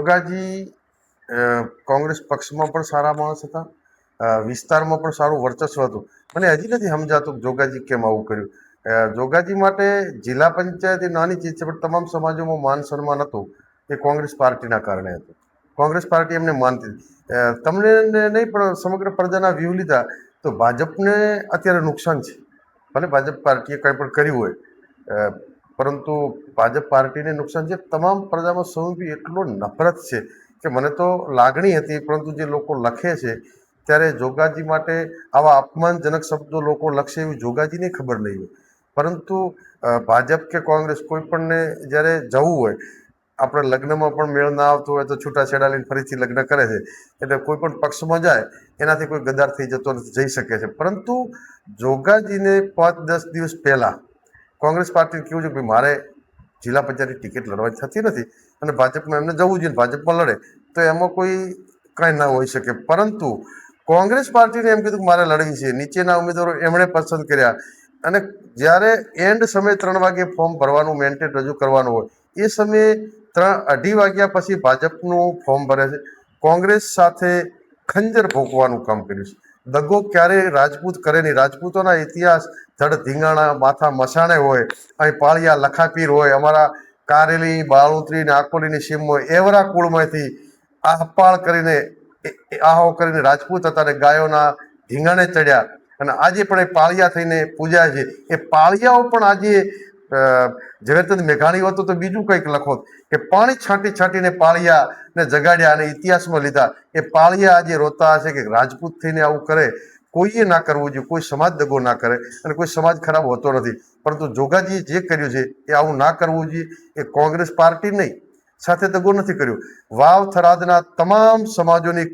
જોગાજી કોંગ્રેસ પક્ષમાં પણ સારા માણસ હતા, વિસ્તારમાં પણ સારું વર્ચસ્વ હતું. મને હજી નથી સમજાતું કે જોગાજી કેમ આવું કર્યું. જોગાજી માટે જિલ્લા પંચાયત એ નાની ચીજ છે, પણ તમામ સમાજોમાં માન સન્માન હતું એ કોંગ્રેસ પાર્ટીના કારણે હતું. કોંગ્રેસ પાર્ટી એમને માનતી તમને નહીં પણ સમગ્ર પ્રજાના વ્યૂ લીધા તો ભાજપને અત્યારે નુકસાન છે. ભલે ભાજપ પાર્ટીએ કંઈ પણ કર્યું હોય, પરંતુ ભાજપ પાર્ટીને નુકસાન છે. તમામ પ્રજામાં સૌથી એટલો નફરત છે કે મને તો લાગણી હતી, પરંતુ જે લોકો લખે છે ત્યારે જોગાજી માટે આવા અપમાનજનક શબ્દો લોકો લખશે એવી જોગાજીને ખબર નહીં હોય. પરંતુ ભાજપ કે કોંગ્રેસ કોઈ પણને જ્યારે જવું હોય, આપણે લગ્નમાં પણ મેળ ના આવતો હોય તો છૂટાછેડા લઈને ફરીથી લગ્ન કરે છે. એટલે કોઈ પણ પક્ષમાં જાય એનાથી કોઈ ગદ્દાર થઈ જતો નથી, જઈ શકે છે. પરંતુ જોગાજીને 5-10 દિવસ પહેલાં કોંગ્રેસ પાર્ટીને કેવું છે કે મારે જિલ્લા પંચાયતની ટિકિટ લડવાની થતી નથી અને ભાજપમાં એમને જવું જોઈએ, ભાજપમાં લડે તો એમાં કોઈ કાંઈ ના હોઈ શકે. પરંતુ કોંગ્રેસ પાર્ટીને એમ કીધું કે મારે લડવી છે. નીચેના ઉમેદવારો એમણે પસંદ કર્યા અને જ્યારે એન્ડ સમયે 3 વાગે ફોર્મ ભરવાનું મેન્ડેટ રજૂ કરવાનું હોય એ સમયે 2:30 વાગ્યા પછી ભાજપનું ફોર્મ ભરે છે. કોંગ્રેસ સાથે ખંજર ભોંકવાનું કામ કર્યું છે. દગો ક્યારેય રાજપૂત કરે નહીં. રાજપૂતોના ઇતિહાસ ધડ ધીંગાણા માથા મસાણે હોય, અહીં પાળિયા લખાપીર હોય, અમારા કારેલી બાળોતરી ને આકોલીની સીમ હોય, એવરા કુળમાંથી આહપાળ કરીને આહો કરીને રાજપૂત હતા ને ગાયોના ઢીંગાણે ચડ્યા અને આજે પણ એ પાળિયા થઈને પૂજાય છે. એ પાળિયાઓ પણ આજે ઝવેરચંદ મેઘાણી હતો તો બીજું કંઈક લખો કે પાણી છાંટી છાંટીને પાળિયાને જગાડ્યા અને ઇતિહાસમાં લીધા. એ પાળિયા આજે રોતા હશે કે રાજપૂત થઈને આવું કરે. કોઈએ ના કરવું જોઈએ, કોઈ સમાજ દગો ના કરે અને કોઈ સમાજ ખરાબ હોતો નથી. પરંતુ જોગાજીએ જે કર્યું છે એ આવું ના કરવું જોઈએ. એ કોંગ્રેસ પાર્ટી નહીં સાથે દગો નથી કર્યું. વાવ થરાદના તમામ સમાજોની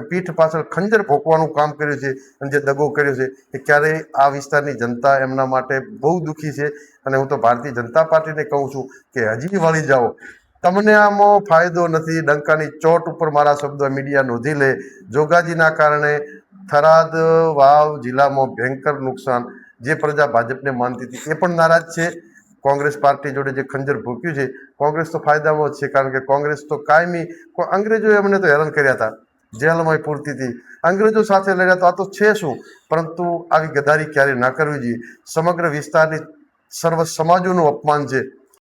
પીઠ પાછળ ખંજર ભોંકવાનું કામ કર્યું છે અને જે દગો કર્યો છે એ ક્યારેય આ વિસ્તારની જનતા એમના માટે બહુ દુઃખી છે. અને હું તો ભારતીય જનતા પાર્ટીને કહું છું કે હજી વળી જાઓ, તમને આમાં ફાયદો નથી. ડંકાની ચોટ ઉપર મારા શબ્દો મીડિયા નોંધી લે. જોગાજીના કારણે થરાદ વાવ જિલ્લામાં ભયંકર નુકસાન. જે પ્રજા ભાજપને માનતી હતી એ પણ નારાજ છે. કોંગ્રેસ પાર્ટી જોડે જે ખંજર ભૂક્યું છે, કોંગ્રેસ તો ફાયદામાં જ છે. કારણ કે કોંગ્રેસ તો કાયમી અંગ્રેજોએ અમને તો હેરાન કર્યા હતા, જેલમાં પૂરતી હતી, અંગ્રેજો સાથે લડ્યા. તો આ તો છે શું, પરંતુ આવી ગદ્દારી ક્યારે ના કરવી જોઈએ. સમગ્ર વિસ્તારની સર્વ સમાજોનું અપમાન છે.